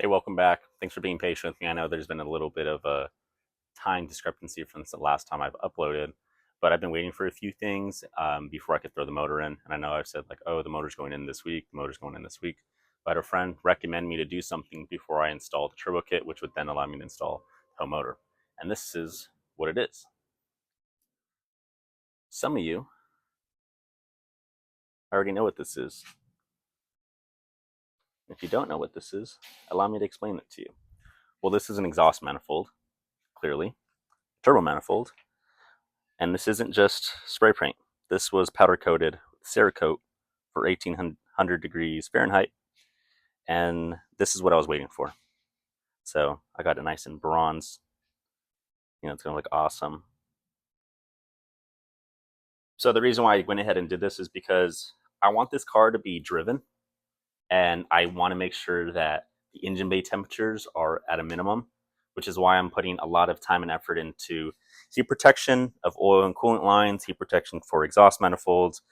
Hey, welcome back. Thanks for being patient with me. I know there's been a little bit of a time discrepancy from the last time I've uploaded, but I've been waiting for a few things before I could throw the motor in. And I know I've said like, oh, the motor's going in this week, the motor's going in this week. But I had a friend recommend me to do something before I install the turbo kit, which would then allow me to install the tow motor. And this is what it is. Some of you already know what this is. If you don't know what this is, allow me to explain it to you. Well, this is an exhaust manifold, clearly, turbo manifold, and this isn't just spray paint. This was powder coated with Cerakote for 1800 degrees Fahrenheit, and this is what I was waiting for. So I got it nice and bronze. It's gonna look awesome. So the reason why I went ahead and did this is because I want this car to be driven, and I want to make sure that the engine bay temperatures are at a minimum, which is why I'm putting a lot of time and effort into heat protection of oil and coolant lines, heat protection for exhaust manifolds.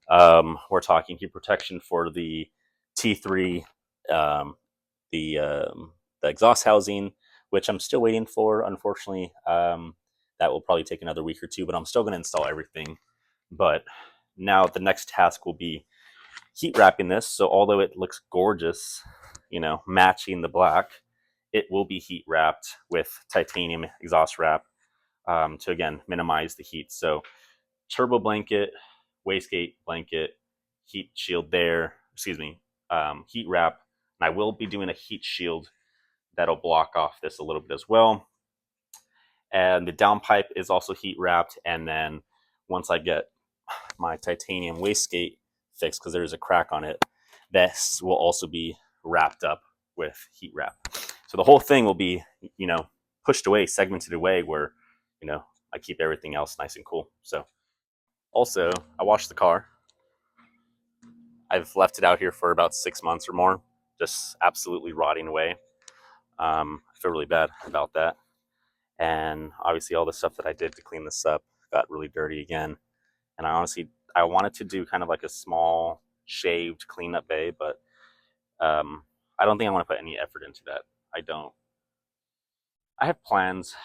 We're talking heat protection for the T3, the exhaust housing, which I'm still waiting for, unfortunately. That will probably take another week or two, but I'm still going to install everything. But now the next task will be heat wrapping this. So although it looks gorgeous, matching the black, it will be heat wrapped with titanium exhaust wrap to, again, minimize the heat. So turbo blanket, wastegate blanket, heat shield there, heat wrap. And I will be doing a heat shield that'll block off this a little bit as well. And the downpipe is also heat wrapped. And then once I get my titanium wastegate fixed, because there's a crack on it, this will also be wrapped up with heat wrap. So the whole thing will be, pushed away, segmented away, where, I keep everything else nice and cool. So also, I washed the car. I've left it out here for about 6 months or more, just absolutely rotting away. I feel really bad about that. And obviously all the stuff that I did to clean this up got really dirty again. And I wanted to do kind of like a small shaved cleanup bay, but I don't think I want to put any effort into that. I don't. I have plans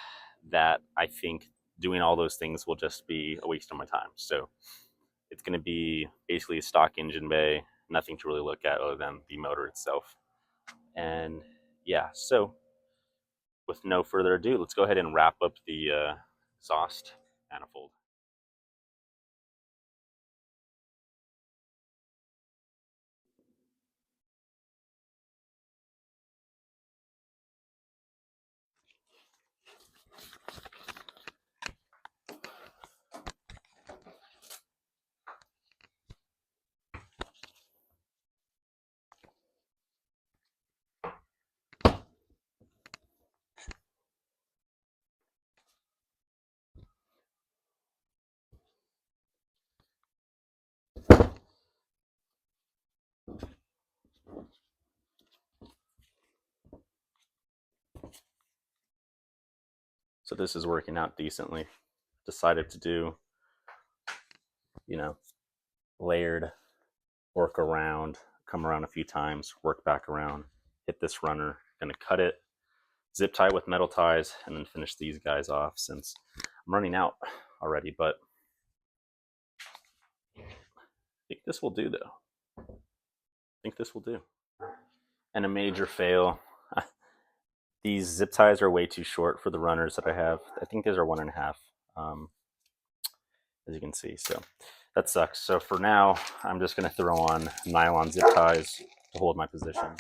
that I think doing all those things will just be a waste of my time. So it's going to be basically a stock engine bay, nothing to really look at other than the motor itself. And yeah, so with no further ado, let's go ahead and wrap up the exhaust manifold. So this is working out decently. Decided to do, layered work around, come around a few times, work back around, hit this runner, gonna cut it, zip tie with metal ties, and then finish these guys off since I'm running out already. But I think this will do though. I think this will do. And a major fail. These zip ties are way too short for the runners that I have. I think these are 1.5, as you can see. So that sucks. So for now, I'm just going to throw on nylon zip ties to hold my position.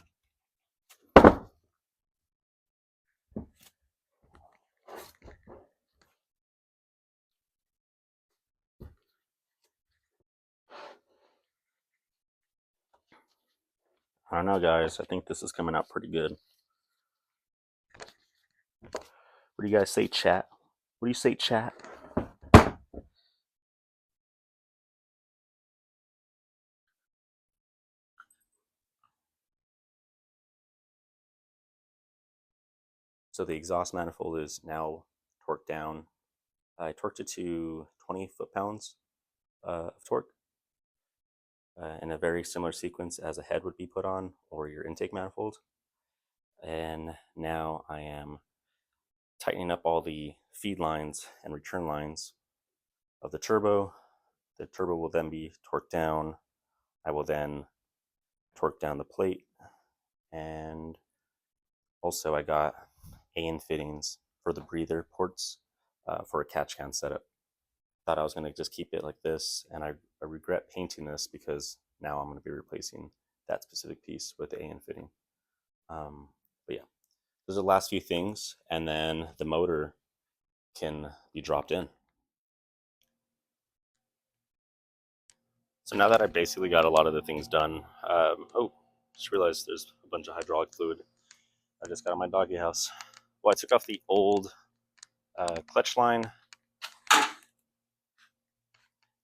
I don't know, guys. I think this is coming out pretty good. What do you guys say, chat? What do you say, chat? So the exhaust manifold is now torqued down. I torqued it to 20 foot-pounds of torque in a very similar sequence as a head would be put on or your intake manifold. tightening up all the feed lines and return lines of the turbo. The turbo will then be torqued down. I will then torque down the plate, and also I got AN fittings for the breather ports for a catch can setup. Thought I was going to just keep it like this, and I regret painting this because now I'm going to be replacing that specific piece with the AN fitting. But yeah, those are the last few things, and then the motor can be dropped in. So now that I basically got a lot of the things done, oh, just realized there's a bunch of hydraulic fluid I just got in my doggy house. Well, I took off the old clutch line,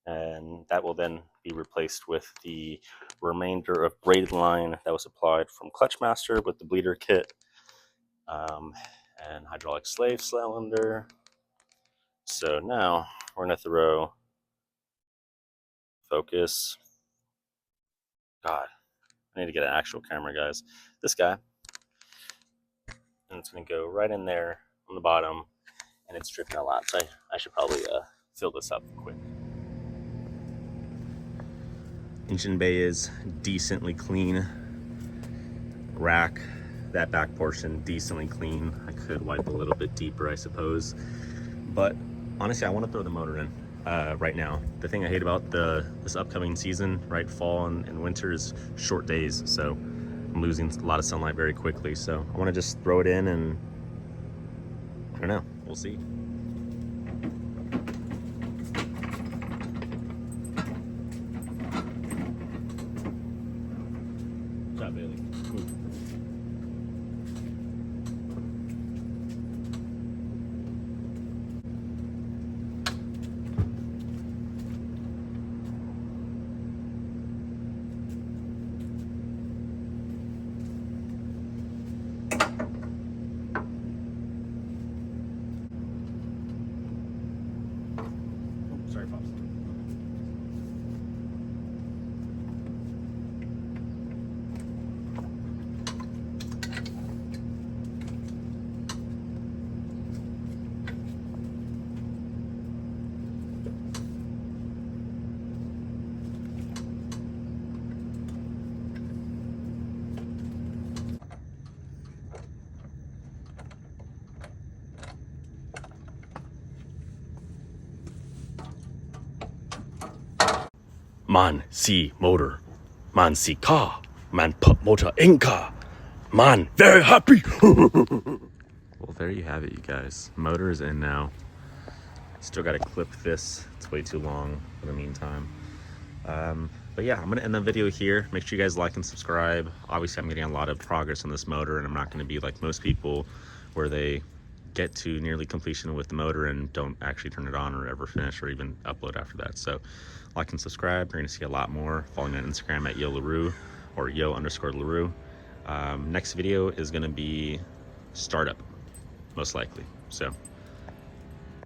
and that will then be replaced with the remainder of braided line that was supplied from Clutchmaster with the bleeder kit, and hydraulic slave cylinder. So now we're going to throw, focus, God, I need to get an actual camera, guys, this guy, and it's going to go right in there on the bottom, and it's dripping a lot, so I should probably fill this up quick. Engine bay is decently clean. Rack, that back portion, decently clean. I could wipe a little bit deeper, I suppose. But honestly, I want to throw the motor in right now. The thing I hate about this upcoming season, right, fall and winter, is short days. So I'm losing a lot of sunlight very quickly. So I want to just throw it in, and I don't know, we'll see. Good job, Bailey. Sorry, Pops. Man see motor, man see car, man put motor in car, man very happy. Well, there you have it, you guys. Motor is in now. Still got to clip this. It's way too long for the meantime. But yeah, I'm going to end the video here. Make sure you guys like and subscribe. Obviously, I'm getting a lot of progress on this motor, and I'm not going to be like most people where they get to nearly completion with the motor and don't actually turn it on or ever finish or even upload after that. So like and subscribe. You're going to see a lot more. Follow me on Instagram at YoLaRue or Yo_LaRue. Next video is going to be startup, most likely. So